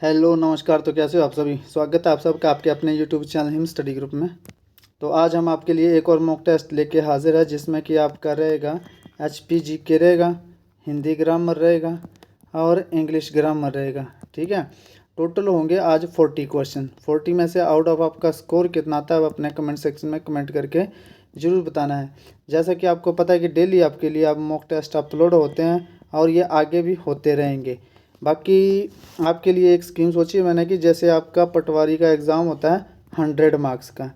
Hello नमस्कार। तो कैसे हो आप सभी। स्वागत है आप सबका आपके अपने YouTube channel him study group में। तो आज हम आपके लिए एक और मॉक टेस्ट लेके हाजिर है, जिसमें कि आपका रहेगा एचपी के रहेगा, हिंदी ग्रामर रहेगा और इंग्लिश ग्रामर रहेगा। ठीक है, टोटल होंगे आज 40 क्वेश्चन। 40 में से आउट ऑफ आपका स्कोर कितना आता है वो अपने कमेंट सेक्शन में कमेंट करके ज़रूर बताना है। जैसा कि आपको पता है कि डेली आपके लिए आप मॉक टेस्ट अपलोड होते हैं और ये आगे भी होते रहेंगे। बाकी आपके लिए एक स्कीम सोची है मैंने कि जैसे आपका पटवारी का एग्ज़ाम होता है 100 मार्क्स का,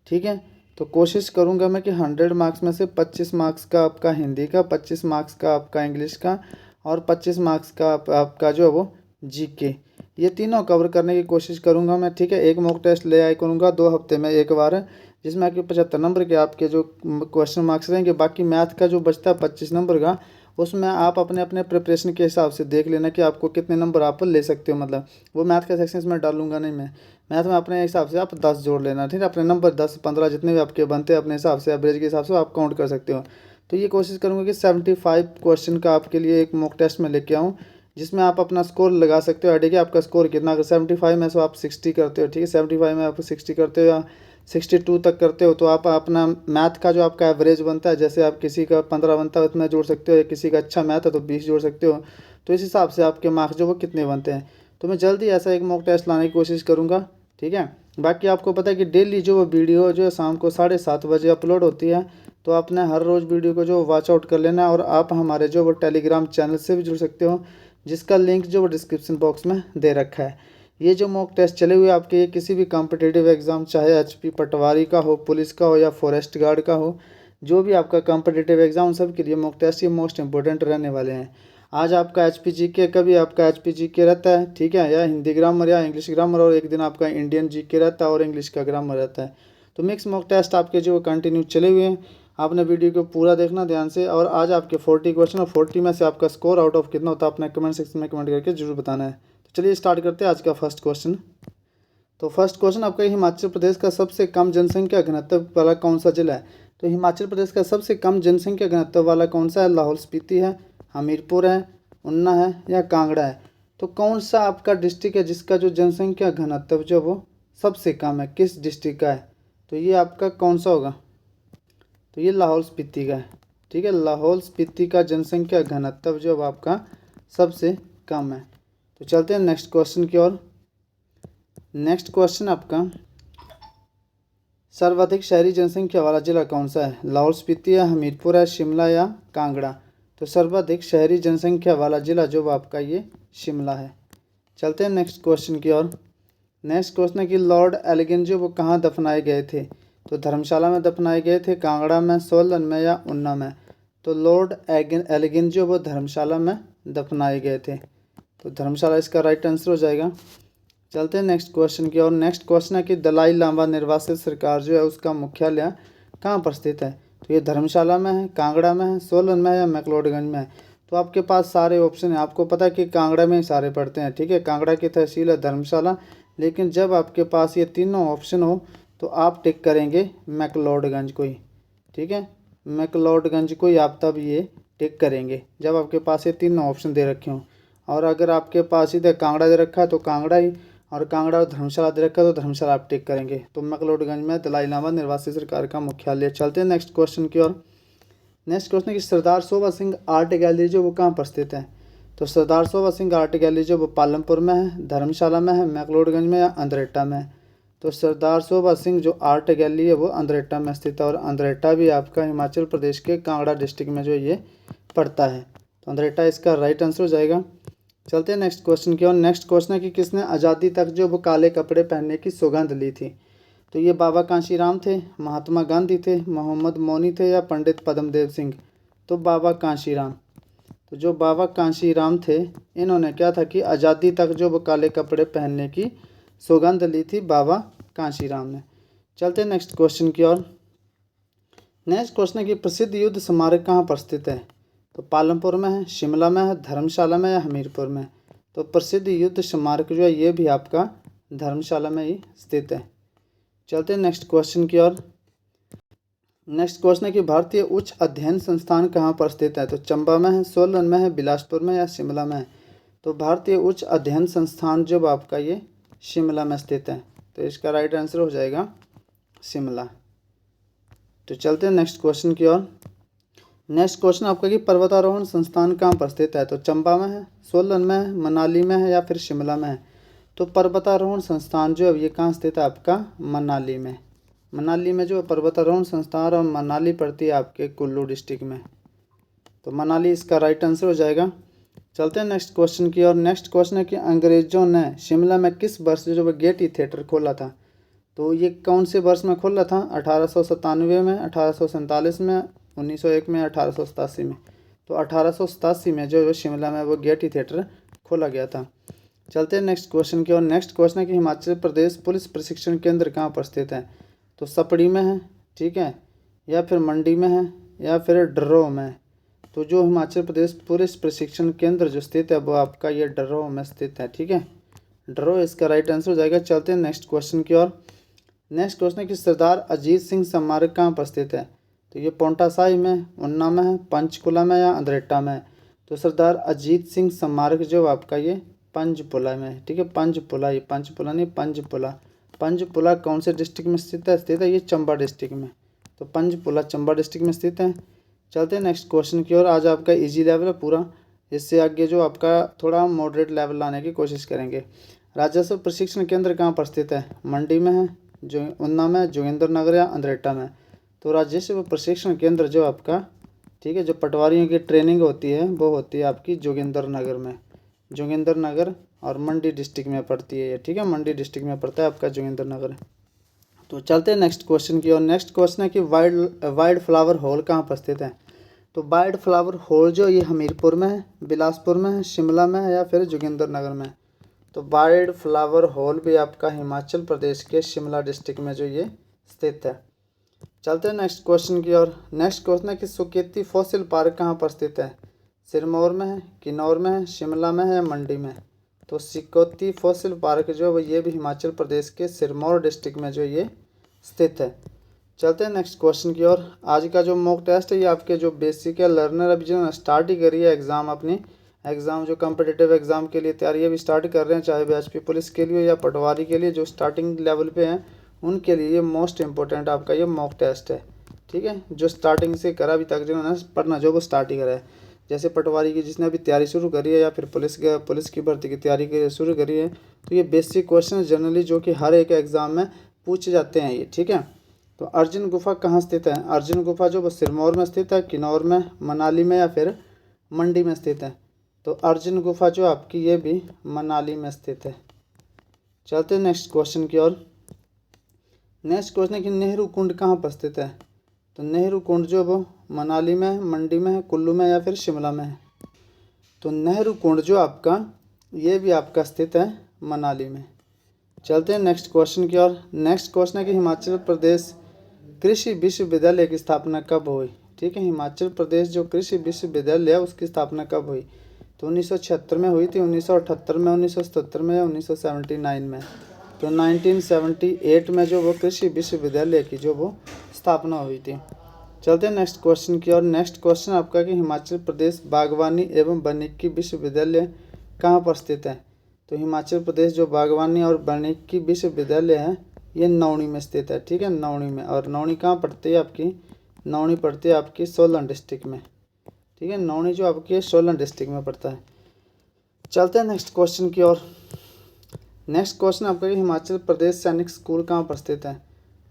ठीक है, तो कोशिश करूंगा मैं कि 100 मार्क्स में से 25 मार्क्स का आपका हिंदी का, 25 मार्क्स का आपका इंग्लिश का और 25 मार्क्स का आपका जो है वो जीके, ये तीनों कवर करने की कोशिश करूंगा मैं। ठीक है, एक मॉक टेस्ट ले आया करूँगा 2 हफ्ते में एक बार, जिसमें आपके 75 नंबर के आपके जो क्वेश्चन मार्क्स रहेंगे। बाकी मैथ का जो बचता है 25 नंबर का, उसमें आप अपने अपने प्रिपरेशन के हिसाब से देख लेना कि आपको कितने नंबर आप ले सकते हो। मतलब वो मैथ का सेक्शन में डालूंगा नहीं मैं, मैथ में अपने हिसाब से आप 10 जोड़ लेना। ठीक है, अपने नंबर 10-15 जितने भी आपके बनते हैं अपने हिसाब से एवरेज के हिसाब से आप काउंट कर सकते हो। तो ये कोशिश करूँगा कि 75 क्वेश्चन का आपके लिए एक मॉक टेस्ट में लेके आऊँ, जिसमें आप अपना स्कोर लगा सकते हो। आइडिया कि आपका स्कोर कितना, अगर 75 में से आप 60 करते हो, ठीक है, 75 में आप 60 करते हो या 62 तक करते हो, तो आप अपना मैथ का जो आपका एवरेज बनता है, जैसे आप किसी का 15 बनता है उतना जोड़ सकते हो, या किसी का अच्छा मैथ है तो 20 जोड़ सकते हो। तो इस हिसाब से आपके मार्क्स जो वो कितने बनते हैं। तो मैं जल्दी ऐसा एक मॉक टेस्ट लाने की कोशिश करूँगा। ठीक है, बाकी आपको पता है कि डेली जो वो वीडियो जो है शाम को 7:30 बजे अपलोड होती है, तो आपने हर रोज़ वीडियो को जो वॉच आउट कर लेना है। और आप हमारे जो वो टेलीग्राम चैनल से भी जुड़ सकते हो, जिसका लिंक जो वो डिस्क्रिप्शन बॉक्स में दे रखा है। ये जो मॉक टेस्ट चले हुए आपके, ये किसी भी कॉम्पिटिटिव एग्ज़ाम, चाहे एचपी पटवारी का हो, पुलिस का हो या फॉरेस्ट गार्ड का हो, जो भी आपका कॉम्पिटिटिव एग्ज़ाम, उन सब के लिए मॉक टेस्ट ये मोस्ट इंपॉर्टेंट रहने वाले हैं। आज आपका एचपी जीके का भी आपका एचपी जीके रहता है, ठीक है, या हिंदी ग्रामर या इंग्लिश ग्रामर, और एक दिन आपका इंडियन जीके रहता है और इंग्लिश का ग्रामर रहता है। तो मिक्स मॉक टेस्ट आपके जो कंटिन्यू चले हुए हैं, आपने वीडियो को पूरा देखना ध्यान से। और आज आपके 40 क्वेश्चन और 40 में से आपका स्कोर आउट ऑफ कितना होता है अपने कमेंट सेक्शन में कमेंट करके जरूर बताना है। तो चलिए स्टार्ट करते हैं आज का फर्स्ट क्वेश्चन। तो फर्स्ट क्वेश्चन आपका, हिमाचल प्रदेश का सबसे कम जनसंख्या घनत्व वाला कौन सा जिला है। तो हिमाचल प्रदेश का सबसे कम जनसंख्या घनत्व वाला कौन सा है। लाहौल स्पीति है, हमीरपुर है, ऊना है या कांगड़ा है। तो कौन सा आपका डिस्ट्रिक्ट है जिसका जो जनसंख्या घनत्व जो वो सबसे कम है, किस डिस्ट्रिक्ट का है। तो ये आपका कौन सा होगा। तो ये लाहौल स्पीति का है। ठीक है, लाहौल स्पीति का जनसंख्या घनत्व जो आपका सबसे कम है। तो चलते हैं नेक्स्ट क्वेश्चन की ओर। नेक्स्ट क्वेश्चन आपका, सर्वाधिक शहरी जनसंख्या वाला जिला कौन सा है। लाहौल स्पीति है, हमीरपुर है, शिमला या कांगड़ा। तो सर्वाधिक शहरी जनसंख्या वाला जिला जो आपका ये शिमला है। चलते हैं नेक्स्ट क्वेश्चन की ओर। नेक्स्ट क्वेश्चन है कि लॉर्ड एलिगन जो वो कहाँ दफनाए गए थे। तो धर्मशाला में दफनाए गए थे, कांगड़ा में, सोलन में या ऊना में। तो लॉर्ड एलिगन जो वो धर्मशाला में दफनाए गए थे, तो धर्मशाला इसका राइट आंसर हो जाएगा। चलते हैं नेक्स्ट क्वेश्चन की और। नेक्स्ट क्वेश्चन है कि दलाई लामा निर्वासित सरकार जो है उसका मुख्यालय कहाँ पर स्थित है। तो ये धर्मशाला में है, कांगड़ा में है, सोलन में है या मैक्लोडगंज में है। तो आपके पास सारे ऑप्शन हैं। आपको पता है कि कांगड़ा में ही सारे पड़ते हैं, ठीक है, कांगड़ा की तहसील है धर्मशाला। लेकिन जब आपके पास ये तीनों ऑप्शन हो तो आप टिक करेंगे मैक्लोडगंज को ही। ठीक है, मैक्लोडगंज को ही आप तब ये टिक करेंगे जब आपके पास ये तीनों ऑप्शन दे रखे हों। और अगर आपके पास इधर कांगड़ा दे रखा है तो कांगड़ा ही, और कांगड़ा और धर्मशाला दे रखा है तो धर्मशाला आप टिक करेंगे। तो मैक्लोडगंज में दलाई लामा निर्वासित सरकार का मुख्यालय। चलते हैं नेक्स्ट क्वेश्चन की ओर। नेक्स्ट क्वेश्चन है कि सरदार सोभा सिंह आर्ट गैलरी जो वो कहाँ पर स्थित है। तो सरदार सोभा सिंह आर्ट गैलरी जो वो पालमपुर में है, धर्मशाला में है, मैक्लोडगंज में या अंद्रेटा में है। तो सरदार सोभा सिंह जो आर्ट गैलरी है वो अंद्रेटा में स्थित है, और अंद्रेटा भी आपका हिमाचल प्रदेश के कांगड़ा डिस्ट्रिक्ट में जो ये पड़ता है। तो अंद्रेटा इसका राइट आंसर हो जाएगा। चलते हैं नेक्स्ट क्वेश्चन की और। नेक्स्ट क्वेश्चन है कि किसने आज़ादी तक जो वो काले कपड़े पहनने की सौगंध ली थी। तो ये बाबा कांशीराम थे, महात्मा गांधी थे, मोहम्मद मौनी थे या पंडित पद्मदेव सिंह। तो बाबा कांशीराम। तो जो बाबा कांशीराम थे, इन्होंने क्या था कि आज़ादी तक जो वो काले कपड़े पहनने की सौगंध ली थी बाबा कांशीराम ने। चलते हैं नेक्स्ट क्वेश्चन की ओर। नेक्स्ट क्वेश्चन है कि प्रसिद्ध युद्ध स्मारक कहाँ पर स्थित है। तो पालमपुर में है, शिमला में है, धर्मशाला में या हमीरपुर में। तो प्रसिद्ध युद्ध स्मारक जो है ये भी आपका धर्मशाला में ही स्थित है। चलते हैं नेक्स्ट क्वेश्चन की ओर। नेक्स्ट क्वेश्चन है कि भारतीय उच्च अध्ययन संस्थान कहाँ पर स्थित है। तो चंबा में है, सोलन में है, बिलासपुर में या शिमला में है। तो भारतीय उच्च अध्ययन संस्थान जो आपका ये शिमला में स्थित है, तो इसका राइट आंसर हो जाएगा शिमला। तो चलते हैं नेक्स्ट क्वेश्चन की ओर। नेक्स्ट क्वेश्चन आपका कि पर्वतारोहण संस्थान कहाँ पर स्थित है, तो चंबा में है, सोलन में है, मनाली में है या फिर शिमला में है। तो पर्वतारोहण संस्थान जो है ये कहाँ स्थित है आपका मनाली में। मनाली में जो पर्वतारोहण संस्थान और मनाली पड़ती है आपके कुल्लू डिस्ट्रिक्ट में, तो मनाली इसका राइट आंसर हो जाएगा। चलते हैं नेक्स्ट क्वेश्चन की और नेक्स्ट क्वेश्चन है कि अंग्रेजों ने शिमला में किस वर्ष जो वो गेटी थिएटर खोला था, तो ये कौन से वर्ष में खोला था, 1897 में, 1847 में, 1901 में, 1887 में। तो 1887 में जो शिमला में वो गेटी थिएटर खोला गया था। चलते हैं नेक्स्ट क्वेश्चन की और नेक्स्ट क्वेश्चन है कि हिमाचल प्रदेश पुलिस प्रशिक्षण केंद्र कहाँ पर स्थित है, तो सपड़ी में है, ठीक है, या फिर मंडी में है या फिर डर्रोह में है। तो जो हिमाचल प्रदेश पुलिस प्रशिक्षण केंद्र जो स्थित है वो आपका ये डर्रोह में स्थित है, ठीक है, डर्रोह इसका राइट आंसर हो जाएगा। चलते हैं नेक्स्ट क्वेश्चन की ओर। नेक्स्ट क्वेश्चन है कि सरदार अजीत सिंह स्मारक कहाँ पर स्थित है, तो ये पांवटा साहिब में, ऊना में है, पंचकुला में या अंद्रेटा में है। तो सरदार अजीत सिंह स्मारक जो आपका ये पंचकुला में है, ठीक है, पंचकुला, ये पंचकुला नहीं पंचकुला। पंचकुला कौन से डिस्ट्रिक्ट में स्थित है ये चंबा डिस्ट्रिक्ट में, तो पंचकुला चंबा डिस्ट्रिक्ट में स्थित है। चलते हैं नेक्स्ट क्वेश्चन की ओर। आज आपका इजी लेवल है पूरा, इससे आगे जो आपका थोड़ा मॉडरेट लेवल लाने की कोशिश करेंगे। राजस्व प्रशिक्षण केंद्र कहाँ पर स्थित है, मंडी में है, जो ऊना में, जोगिंद्रनगर या अंद्रेटा में। तो राजस्व प्रशिक्षण केंद्र जो आपका, ठीक है, जो पटवारियों की ट्रेनिंग होती है वो होती है आपकी जोगिंद्रनगर में, जोगिंद्रनगर और मंडी डिस्ट्रिक्ट में पड़ती है ये, ठीक है, मंडी डिस्ट्रिक्ट में पड़ता है आपका जोगिंद्रनगर। तो चलते हैं नेक्स्ट क्वेश्चन की और नेक्स्ट क्वेश्चन है कि वाइल्ड फ्लावर हॉल कहाँ पर स्थित है। तो वाइल्ड फ्लावर हॉल जो ये हमीरपुर में है, बिलासपुर में है, शिमला में है या फिर जोगिंद्रनगर में। तो वाइल्ड फ्लावर हॉल भी आपका हिमाचल प्रदेश के शिमला डिस्ट्रिक्ट में जो ये स्थित है। चलते हैं नेक्स्ट क्वेश्चन की और नेक्स्ट क्वेश्चन है कि सुकेती फॉसिल पार्क कहाँ पर स्थित है, सिरमौर में है, किन्नौर में है, शिमला में है या मंडी में। तो सुकेती फॉसिल पार्क जो है ये भी हिमाचल प्रदेश के सिरमौर डिस्ट्रिक्ट में जो ये स्थित है। चलते हैं नेक्स्ट क्वेश्चन की और आज का जो मॉक टेस्ट है ये आपके जो बेसिक है लर्नर अभी जिन्होंने स्टार्ट ही करी है एग्ज़ाम अपनी एग्ज़ाम जो कम्पिटिटिव एग्ज़ाम के लिए तैयारी अभी स्टार्ट कर रहे हैं, चाहे बीएचपी पुलिस के लिए या पटवारी के लिए जो स्टार्टिंग लेवल पे हैं उनके लिए ये मोस्ट इंपॉर्टेंट आपका ये मॉक टेस्ट है, ठीक है, जो स्टार्टिंग से करा अभी तक जिन्होंने पढ़ना जो वो स्टार्ट ही करा है। जैसे पटवारी की जिसने अभी तैयारी शुरू करी है या फिर पुलिस की भर्ती की तैयारी शुरू करी है, तो ये बेसिक क्वेश्चन जनरली जो कि हर एक एग्ज़ाम में पूछे जाते हैं ये, ठीक है। तो अर्जुन गुफा कहाँ स्थित है, अर्जुन गुफा जो वो सिरमौर में स्थित है, किन्नौर में, मनाली में या फिर मंडी में स्थित है। तो अर्जुन गुफा जो आपकी ये भी मनाली में स्थित है। चलते हैं नेक्स्ट क्वेश्चन की ओर। नेक्स्ट क्वेश्चन है कि नेहरू कुंड कहाँ पर स्थित है। तो नेहरू कुंड जो वो मनाली में है, मंडी में है, कुल्लू में या फिर शिमला में है। तो नेहरू कुंड जो आपका ये भी आपका स्थित है मनाली में। चलते हैं नेक्स्ट क्वेश्चन की ओर। नेक्स्ट क्वेश्चन है कि हिमाचल प्रदेश कृषि विश्वविद्यालय की स्थापना कब हुई, ठीक है, हिमाचल प्रदेश जो कृषि विश्वविद्यालय है उसकी स्थापना कब हुई। तो 1976 में हुई थी, 1978 में, 1977 में या 1979 में। तो 1978 में जो वो कृषि विश्वविद्यालय की जो वो स्थापना हुई थी। चलते हैं नेक्स्ट क्वेश्चन की और नेक्स्ट क्वेश्चन आपका कि हिमाचल प्रदेश बागवानी एवं वानिकी विश्वविद्यालय कहाँ पर स्थित है। तो हिमाचल प्रदेश जो बागवानी और वानिकी विश्वविद्यालय है ये नौणी में स्थित है, ठीक है, नौणी में। और नौणी कहाँ पड़ती है आपकी, नौणी पड़ती है आपकी सोलन डिस्ट्रिक्ट में, ठीक है, नौणी जो आपकी सोलन डिस्ट्रिक्ट में पड़ता है। चलते हैं नेक्स्ट क्वेश्चन की ओर। नेक्स्ट क्वेश्चन आपका हिमाचल प्रदेश सैनिक स्कूल कहाँ पर स्थित है।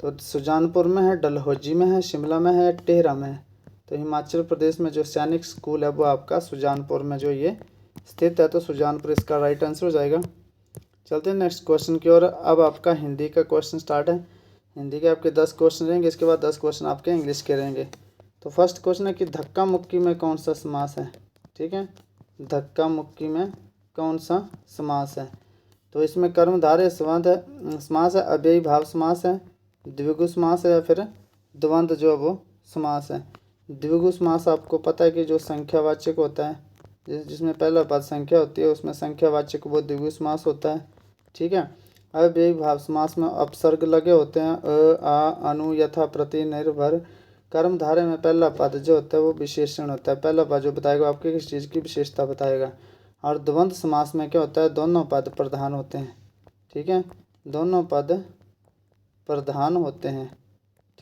तो सुजानपुर में है, डलहौजी में है, शिमला में है, टेहरा में है। तो हिमाचल प्रदेश में जो सैनिक स्कूल है वो आपका सुजानपुर में जो ये स्थित है, तो सुजानपुर इसका राइट आंसर हो जाएगा। चलते हैं नेक्स्ट क्वेश्चन की ओर। अब आपका हिंदी का क्वेश्चन स्टार्ट है। हिंदी के आपके 10 क्वेश्चन रहेंगे, इसके बाद 10 क्वेश्चन आपके इंग्लिश के रहेंगे। तो फर्स्ट क्वेश्चन है कि धक्का मुक्की में कौन सा समास है, ठीक है, धक्का मुक्की में कौन सा समास है। तो इसमें कर्मधारय समास है, अव्ययी भाव समास है, द्विगु समास है या फिर द्वंद्व जो वो समास है। द्विगु समास आपको पता है कि जो संख्यावाचक होता है, जिसमें पहला पद संख्या होती है उसमें संख्यावाचक वो द्विगु समास होता है, ठीक है। अव्ययी भाव समास में अपसर्ग लगे होते हैं, आ, अनु, यथा, प्रति, निर्भर। कर्मधारय में पहला पद जो होता है वो विशेषण होता है, पहला पद जो बताएगा आपके किस चीज़ की विशेषता बताएगा। और द्वंद्व समास में क्या होता है, दोनों पद प्रधान होते हैं। ठीक है, दोनों पद प्रधान होते हैं।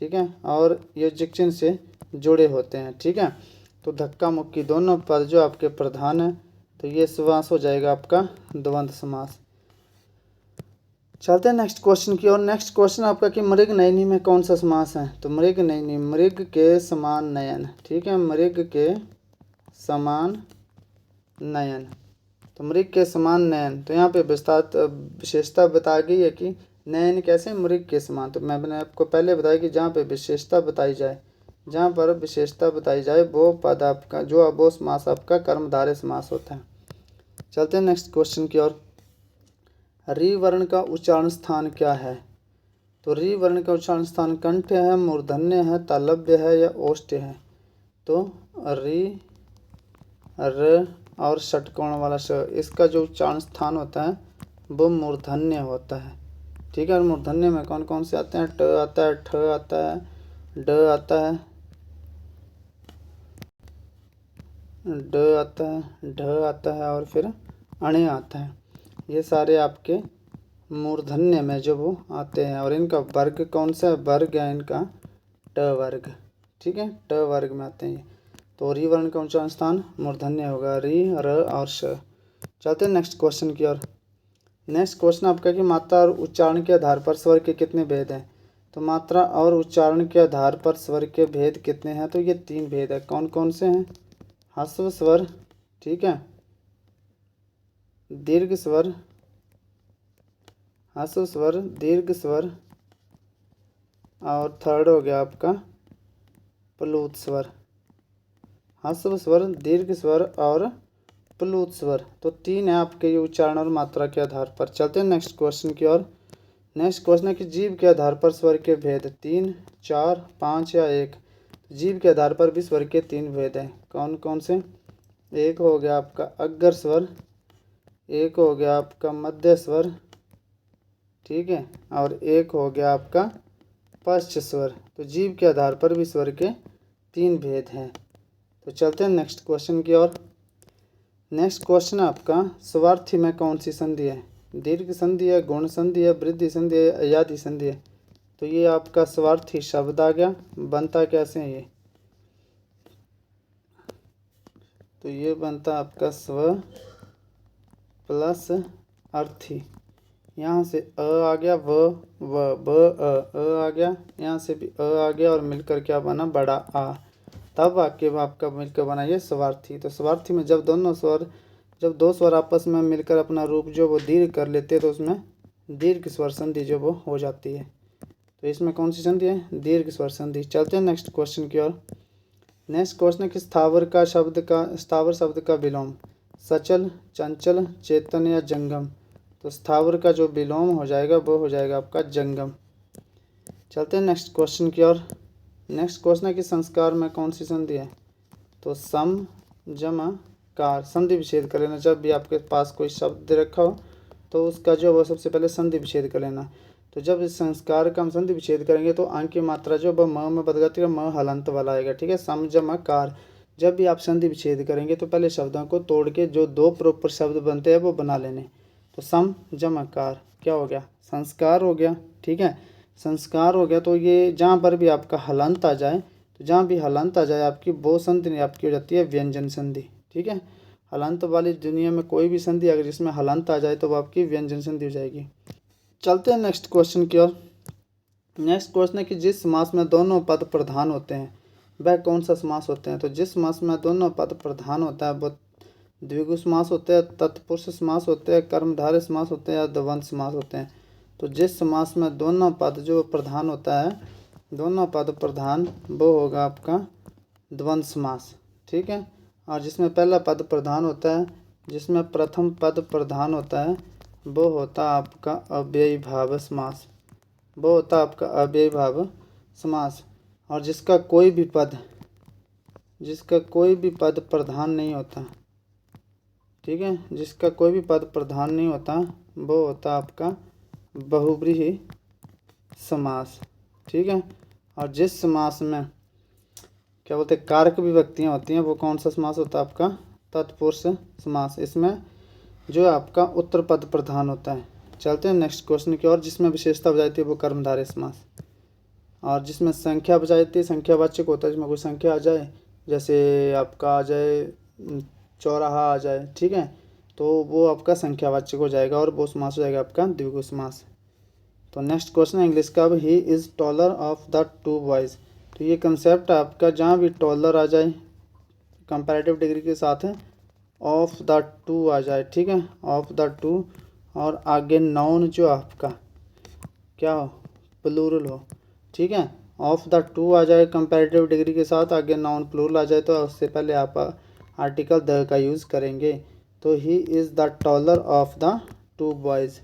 ठीक है, और योजक चिन्ह से जुड़े होते हैं। ठीक है, तो धक्का मुक्की दोनों पद जो आपके प्रधान हैं, तो ये समास हो जाएगा आपका द्वंद्व समास। चलते हैं नेक्स्ट क्वेश्चन की ओर। नेक्स्ट क्वेश्चन आपका कि मृग नयनी में कौन सा समास है, तो मृग नयनी, मृग के समान नयन। ठीक है, मृग के समान नयन, तो मृग के समान नयन, तो यहाँ पे विशेषता बता गई है कि नयन कैसे, मृग के समान। तो मैंने आपको पहले बताया कि जहाँ पे विशेषता बताई जाए, जहाँ पर विशेषता बताई जाए वो पद आपका जो वो समास आपका कर्मधारय समास होता है। चलते हैं नेक्स्ट क्वेश्चन की ओर। री वर्ण का उच्चारण स्थान क्या है, तो री वर्ण का उच्चारण स्थान कंठ है, मूर्धन्य है, तालव्य है या ओष्ठ है। तो री, र और षटकोण वाला श, इसका जो उच्चारण स्थान होता है वो मूर्धन्य होता है। ठीक है, और मूर्धन्य में कौन कौन से आते हैं, ट आता है, ठ आता है, ड आता है, ड आता है, ढ आता है और फिर अणे आता है। ये सारे आपके मूर्धन्य में जो वो आते हैं, और इनका वर्ग कौन सा वर्ग है, इनका ट वर्ग। ठीक है, ट वर्ग में आते हैं। तो री वर्ण का उच्चारण स्थान मूर्धन्य होगा, री, र और श। चलते हैं नेक्स्ट क्वेश्चन की ओर। नेक्स्ट क्वेश्चन आपका कि मात्रा और उच्चारण के आधार पर स्वर के कितने भेद हैं, तो मात्रा और उच्चारण के आधार पर स्वर के भेद कितने हैं, तो ये 3 भेद है। कौन कौन से हैं, ह्रस्व स्वर, ठीक है, दीर्घ स्वर, ह्रस्व स्वर, दीर्घ स्वर, और थर्ड हो गया आपका प्लुत स्वर। ह्रस्व स्वर, दीर्घ स्वर और प्लुत स्वर, तो 3 है आपके ये उच्चारण और मात्रा के आधार पर। चलते हैं नेक्स्ट क्वेश्चन की ओर। नेक्स्ट क्वेश्चन है कि जीव के आधार पर स्वर के भेद 3, 4, 5 या 1। जीव के आधार पर भी स्वर के 3 भेद हैं। कौन कौन से, एक हो गया आपका अग्र स्वर, एक हो गया आपका मध्य स्वर, ठीक है, और एक हो गया आपका पश्च स्वर। तो जीव के आधार पर भी स्वर के 3 भेद हैं। तो चलते हैं नेक्स्ट क्वेश्चन की ओर। नेक्स्ट क्वेश्चन आपका स्वार्थी में कौन सी संधि है, दीर्घ संधि है, गुण संधि है, वृद्धि संधि है, अयादि संधि है। तो ये आपका स्वार्थी शब्द आ गया, बनता कैसे है ये, तो ये बनता आपका स्व प्लस अर्थी, यहाँ से अ आ गया, व ब अ आ गया, यहाँ से भी अ आ गया और मिलकर क्या बना, बड़ा आ, तब वाक्य आपका मिलकर बना ये स्वार्थी। तो स्वार्थी में जब दो स्वर आपस में मिलकर अपना रूप जो वो दीर्घ कर लेते हैं, तो उसमें दीर्घ स्वर संधि जो वो हो जाती है। तो इसमें कौन सी संधि है, दीर्घ स्वर संधि। चलते हैं नेक्स्ट क्वेश्चन की ओर। नेक्स्ट क्वेश्चन है कि स्थावर शब्द का विलोम सचल, चंचल, चेतन या जंगम। तो स्थावर का जो विलोम हो जाएगा वो हो जाएगा आपका जंगम। चलते हैं नेक्स्ट क्वेश्चन की ओर। नेक्स्ट क्वेश्चन है कि संस्कार में कौन सी संधि है, तो सम, जमा, कार। संधि विच्छेद कर लेना, जब भी आपके पास कोई शब्द दे रखा हो तो उसका जो वो सबसे पहले संधि विच्छेद कर लेना। तो जब इस संस्कार का हम संधि विच्छेद करेंगे तो अंक की मात्रा जो वह म में बदल जाती है, म हलंत वाला आएगा। ठीक है, सम, जमा, कार। जब भी आप संधि विच्छेद करेंगे तो पहले शब्दों को तोड़ के जो 2 प्रॉपर शब्द बनते हैं वो बना लेने। तो सम, जमा, कार क्या हो गया, संस्कार हो गया। ठीक है, संस्कार हो गया। तो ये जहाँ पर भी आपका हलंत आ जाए, तो जहाँ भी हलंत आ जाए आपकी वो संधि आपकी हो जाती है व्यंजन संधि। ठीक है, हलंत वाली दुनिया में कोई भी संधि अगर जिसमें हलंत आ जाए तो वो आपकी व्यंजन संधि हो जाएगी। चलते हैं नेक्स्ट क्वेश्चन की ओर। नेक्स्ट क्वेश्चन है कि जिस समास में दोनों पद प्रधान होते हैं वह कौन सा समास होते हैं। तो जिस समास में दोनों पद प्रधान होता है वो द्विगु समास होते हैं, तत्पुरुष समास होते हैं, कर्मधारय समास होते हैं या द्वंद्व समास होते हैं। तो जिस समास में दोनों पद जो प्रधान होता है, दोनों पद प्रधान, वो होगा आपका द्वंद्व समास। ठीक है, और जिसमें पहला पद प्रधान होता है, जिसमें प्रथम पद प्रधान होता है, वो होता आपका अव्ययीभाव समास, वो होता आपका अव्ययीभाव समास। और जिसका कोई भी पद प्रधान नहीं होता, ठीक है, जिसका कोई भी पद प्रधान नहीं होता वो होता आपका बहुव्रीहि समास। ठीक है, और जिस समास में क्या बोलते हैं कारक विभक्तियाँ होती हैं वो कौन सा समास होता है आपका तत्पुरुष समास। इसमें जो आपका उत्तर पद प्रधान होता है। चलते हैं नेक्स्ट क्वेश्चन की ओर, जिसमें विशेषता बजाती है वो कर्मधारय समास, और जिसमें संख्या बजाती है संख्यावाचक होता है, जिसमें कोई संख्या आ जाए, जैसे आपका आ जाए चौराहा आ जाए, ठीक है, तो वो आपका संख्यावाचक हो जाएगा और वो समास हो जाएगा आपका द्विगु समास। तो नेक्स्ट क्वेश्चन है इंग्लिश का, he is taller of the two boys. तो ये कंसेप्ट आपका जहाँ भी टॉलर आ जाए कंपैरेटिव डिग्री के साथ है, ऑफ द टू आ जाए, ठीक है, ऑफ द टू, और आगे नाउन जो आपका क्या हो, प्लूरल हो, ठीक है, ऑफ द टू आ जाए कंपैरेटिव डिग्री के साथ, आगे नाउन प्लूरल आ जाए, तो उससे पहले आप आर्टिकल द का यूज़ करेंगे। तो he is the taller of the two boys.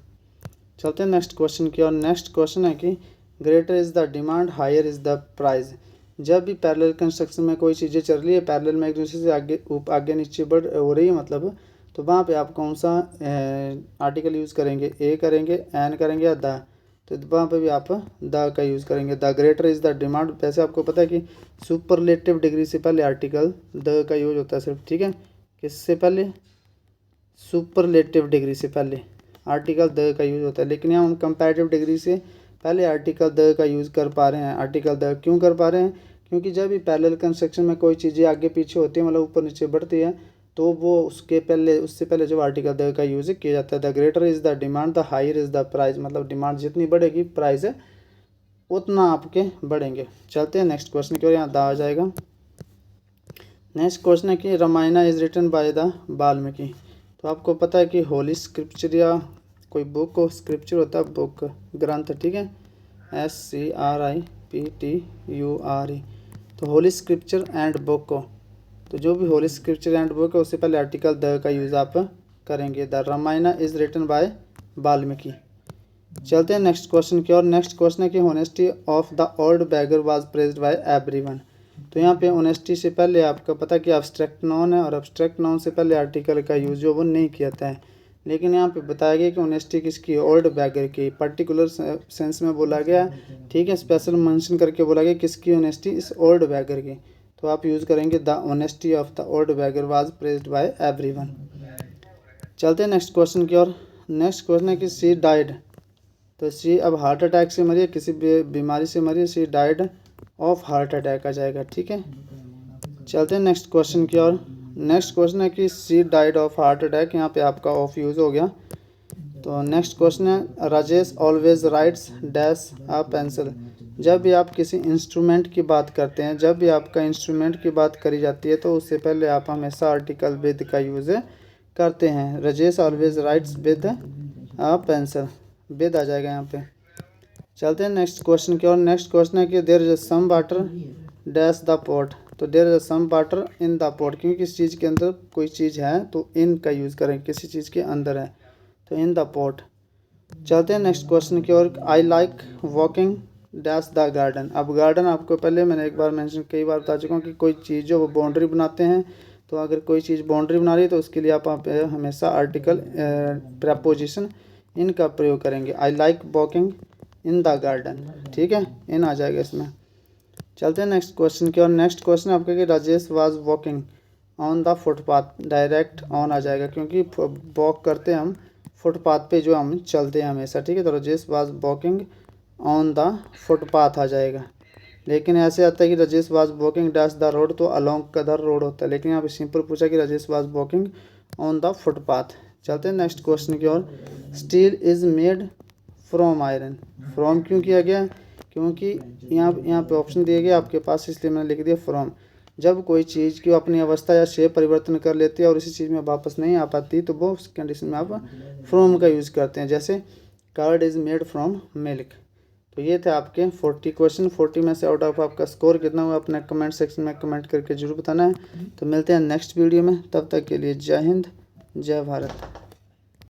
चलते हैं नेक्स्ट क्वेश्चन की और नेक्स्ट क्वेश्चन है कि greater is the demand higher is the price. जब भी पैरेलल कंस्ट्रक्शन में कोई चीज़ें चल रही है, पैरेलल में एक दूसरे से आगे नीचे बढ़ हो रही है मतलब, तो वहाँ पे आप कौन सा आर्टिकल यूज़ करेंगे, ए करेंगे, एन करेंगे या द, तो वहाँ पे भी आप द का यूज़ करेंगे। The greater is the demand, वैसे आपको पता है कि सुपरलेटिव डिग्री से पहले आर्टिकल द का यूज होता है सिर्फ, ठीक है, किससे पहले, सुपरलेटिव डिग्री से पहले आर्टिकल द का यूज़ होता है, लेकिन यहाँ हम कंपैरेटिव डिग्री से पहले आर्टिकल द का यूज़ कर पा रहे हैं। आर्टिकल द क्यों कर पा रहे हैं, क्योंकि जब भी पैरेलल कंस्ट्रक्शन में कोई चीज़ें आगे पीछे होती है, मतलब ऊपर नीचे बढ़ती है, तो वो उससे पहले जब आर्टिकल द का यूज़ किया जाता है। The greater is the demand, the higher is the price, मतलब डिमांड जितनी बढ़ेगी प्राइस उतना आपके बढ़ेंगे। चलते हैं नेक्स्ट क्वेश्चन की ओर, यहाँ द आ जाएगा। नेक्स्ट क्वेश्चन है कि Ramayana is written by the Valmiki. तो आपको पता है कि होली स्क्रिप्चर या कोई बुक को स्क्रिप्चर होता है, बुक ग्रंथ, ठीक है, SCRIPTURE। तो होली स्क्रिप्चर एंड बुक को, तो जो भी होली स्क्रिप्चर एंड बुक है उससे पहले आर्टिकल द का यूज़ आप करेंगे। The Ramayana is written by Valmiki. चलते हैं नेक्स्ट क्वेश्चन की और नेक्स्ट क्वेश्चन है कि honesty of the old beggar was praised by everyone. तो यहाँ पे ऑनेस्टी से पहले आपका पता कि एब्स्ट्रैक्ट नाउन है, और एब्स्ट्रैक्ट नाउन से पहले आर्टिकल का यूज़ जो वो नहीं किया जाता है, लेकिन यहाँ पे बताया गया कि ऑनेस्टी किसकी, ओल्ड बैगर की, पर्टिकुलर सेंस में बोला गया, ठीक है, स्पेशल मेंशन करके बोला गया किसकी ऑनेस्टी, इस ओल्ड बैगर की। तो आप यूज़ करेंगे the honesty of the old beggar was praised by everyone. चलते हैं नेक्स्ट क्वेश्चन की और नेक्स्ट क्वेश्चन है कि सी डाइड। तो सी अब हार्ट अटैक से मरी है, किसी बीमारी से मरी है, she died of heart attack आ जाएगा, ठीक है। चलते हैं नेक्स्ट क्वेश्चन की और नेक्स्ट क्वेश्चन है कि सी डाइड ऑफ हार्ट अटैक, यहाँ पे आपका ऑफ यूज़ हो गया। तो नेक्स्ट क्वेश्चन है Rajesh always rights dash a pencil. जब भी आप किसी इंस्ट्रूमेंट की बात करते हैं, जब भी आपका इंस्ट्रूमेंट की बात करी जाती है, तो उससे पहले आप हमेशा आर्टिकल विद का यूज़ करते हैं। Rajesh always writes with a pencil, with आ जाएगा यहाँ पे। चलते हैं नेक्स्ट क्वेश्चन की और नेक्स्ट क्वेश्चन है कि there is some water dash the pot. तो there is some water in the pot, क्योंकि किसी चीज़ के अंदर कोई चीज़ है तो इन का यूज़ करें, किसी चीज़ के अंदर है तो इन द पॉट। चलते हैं नेक्स्ट क्वेश्चन की और I like walking dash the garden. अब गार्डन आपको पहले मैंने एक बार मेंशन कई बार बता चुका हूँ कि कोई चीज़ जो वो बाउंड्री बनाते हैं, तो अगर कोई चीज़ बाउंड्री बना रही है तो उसके लिए आप हमेशा आर्टिकल प्रपोजिशन इन का प्रयोग करेंगे। I like walking in the garden, ठीक है, इन आ जाएगा इसमें। चलते हैं नेक्स्ट क्वेश्चन की और नेक्स्ट क्वेश्चन आपका कि Rajesh was walking on the footpath, direct on आ जाएगा, क्योंकि वॉक करते हैं हम फुटपाथ पे जो हम चलते हैं हमेशा, ठीक है। तो Rajesh was walking on the footpath आ जाएगा। लेकिन ऐसे आता है कि Rajesh was walking dash the road, तो अलोंग कदर रोड होता है, लेकिन यहाँ पे सिंपल पूछा कि Rajesh was walking on the footpath. चलते हैं नेक्स्ट क्वेश्चन की ओर। Steel is made from iron, from क्यों किया गया, क्योंकि यहाँ पे ऑप्शन दिए गए आपके पास, इसलिए मैंने लिख दिया फ्रॉम। जब कोई चीज़ की अपनी अवस्था या शेप परिवर्तन कर लेती है और इसी चीज़ में वापस नहीं आ पाती, तो वो उस कंडीशन में आप फ्रॉम का यूज़ करते हैं, जैसे curd is made from milk. तो ये थे आपके 40 क्वेश्चन। 40 में से आउट ऑफ आपका स्कोर कितना हुआ अपने कमेंट सेक्शन में कमेंट करके जरूर बताना है। तो मिलते हैं नेक्स्ट वीडियो में, तब तक के लिए जय हिंद, जय भारत।